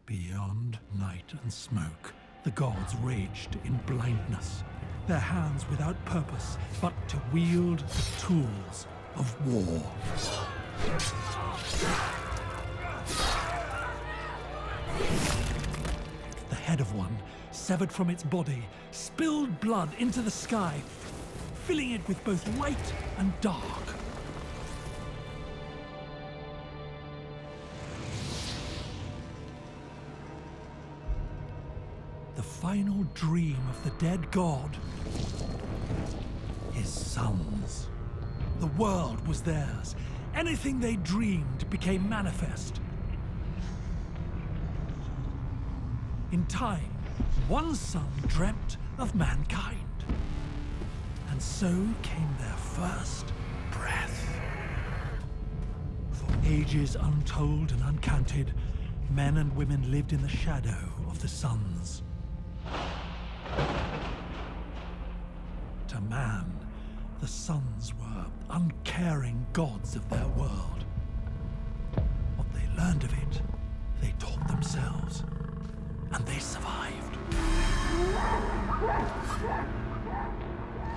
Beyond night and smoke, the gods raged in blindness, their hands without purpose but to wield the tools of war. The head of one, severed from its body, spilled blood into the sky, filling it with both light and dark. The final dream of the dead god, his sons. The world was theirs. Anything they dreamed became manifest. In time, one son dreamt of mankind. And so came their first breath. For ages untold and uncounted, men and women lived in the shadow of the suns. To man, the suns were uncaring gods of their world. What they learned of it, they taught themselves, and they survived.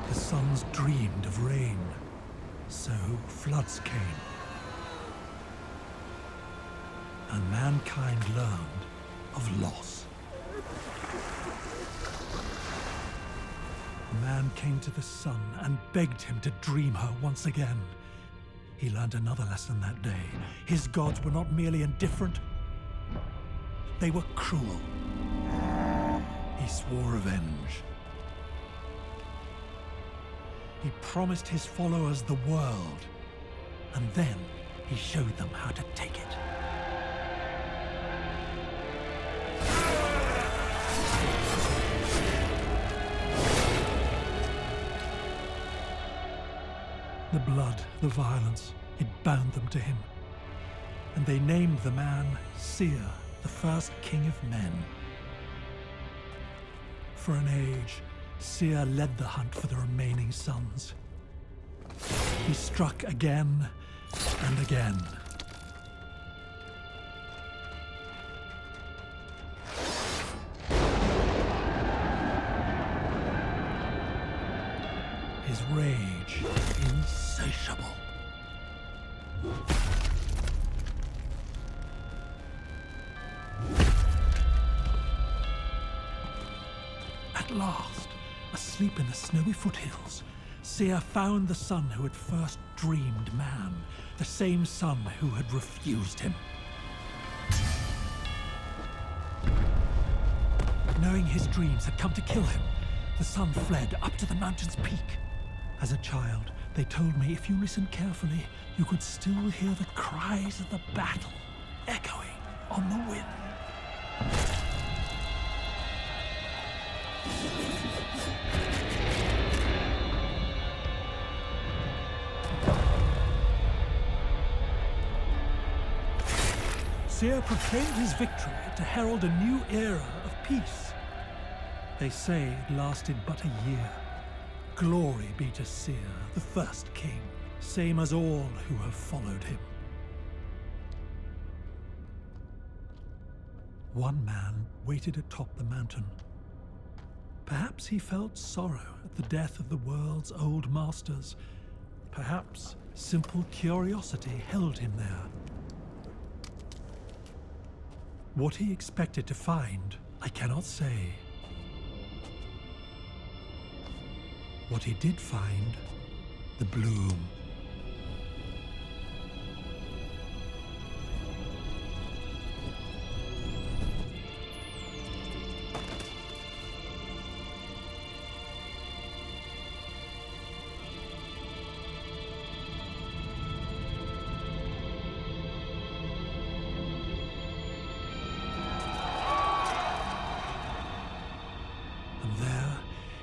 The suns dreamed of rain, so floods came. And mankind learned of loss. Man came to the sun and begged him to dream her once again. He learned another lesson that day. His gods were not merely indifferent, they were cruel. He swore revenge. He promised his followers the world, and then he showed them how to take it. The blood, the violence, it bound them to him. And they named the man Seir, the first king of men. For an age, Seir led the hunt for the remaining sons. He struck again and again. His rage insatiable. At last, asleep in the snowy foothills, Seir found the son who had first dreamed man, the same son who had refused him. Knowing his dreams had come to kill him, the son fled up to the mountain's peak. As a child, they told me if you listened carefully, you could still hear the cries of the battle echoing on the wind. Seir proclaimed his victory to herald a new era of peace. They say it lasted but a year. Glory be to Seir, the first king, same as all who have followed him. One man waited atop the mountain. Perhaps he felt sorrow at the death of the world's old masters. Perhaps simple curiosity held him there. What he expected to find, I cannot say. What he did find, the bloom.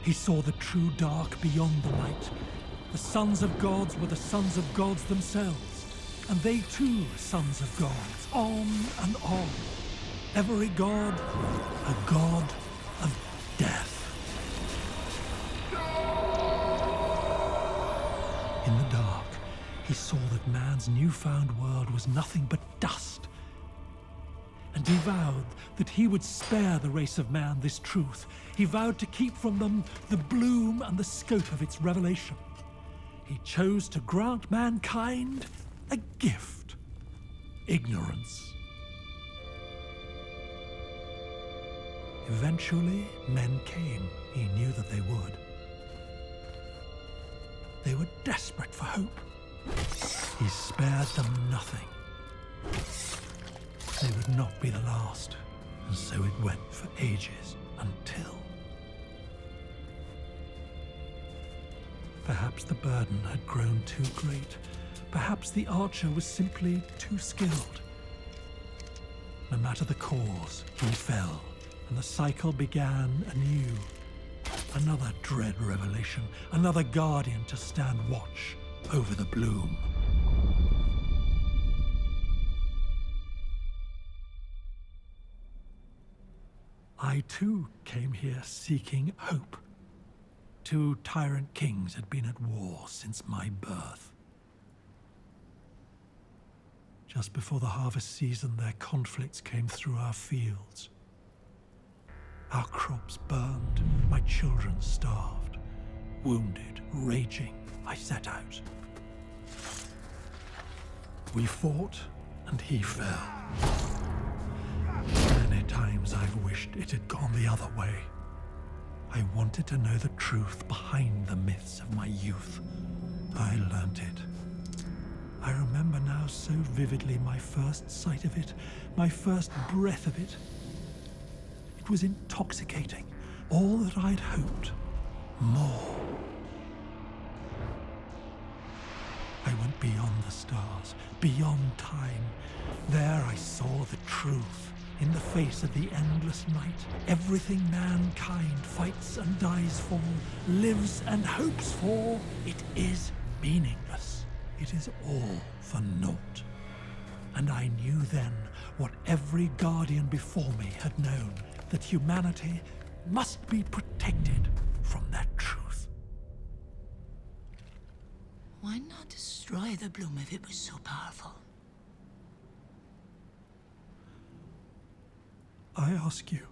He saw the true dark beyond the light. The sons of gods were the sons of gods themselves. And they too, sons of gods, on and on. Every god, a god of death. In the dark, he saw that man's newfound world was nothing but dust. And And he vowed that he would spare the race of man this truth. He vowed to keep from them the bloom and the scope of its revelation. He chose to grant mankind a gift: ignorance. Eventually, men came. He knew that they would. They were desperate for hope. He spared them nothing. They would not be the last, and so it went for ages until... Perhaps the burden had grown too great. Perhaps the archer was simply too skilled. No matter the cause, he fell, and the cycle began anew. Another dread revelation, another guardian to stand watch over the bloom. I too came here seeking hope. 2 tyrant kings had been at war since my birth. Just before the harvest season, their conflicts came through our fields. Our crops burned, my children starved. Wounded, raging, I set out. We fought, and he fell. Many times I've wished it had gone the other way. I wanted to know the truth behind the myths of my youth. I learnt it. I remember now so vividly my first sight of it, my first breath of it. It was intoxicating, all that I'd hoped. More. I went beyond the stars, beyond time. There I saw the truth. In the face of the endless night, everything mankind fights and dies for, lives and hopes for, it is meaningless. It is all for naught. And I knew then what every guardian before me had known, that humanity must be protected from that truth. Why not destroy the bloom if it was so powerful? I ask you,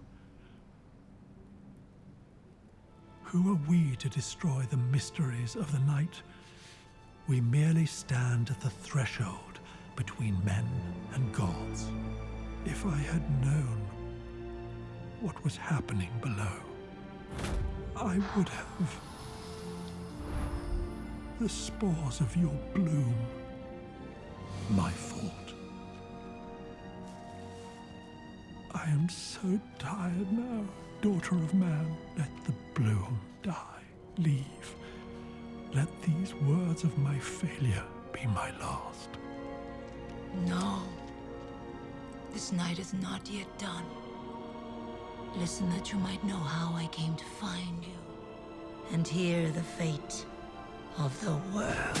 who are we to destroy the mysteries of the night? We merely stand at the threshold between men and gods. If I had known what was happening below, I would have... The spores of your bloom. My fault. I am so tired now, daughter of man. Let the bloom die. Leave. Let these words of my failure be my last. No. This night is not yet done. Listen that you might know how I came to find you, and hear the fate of the world.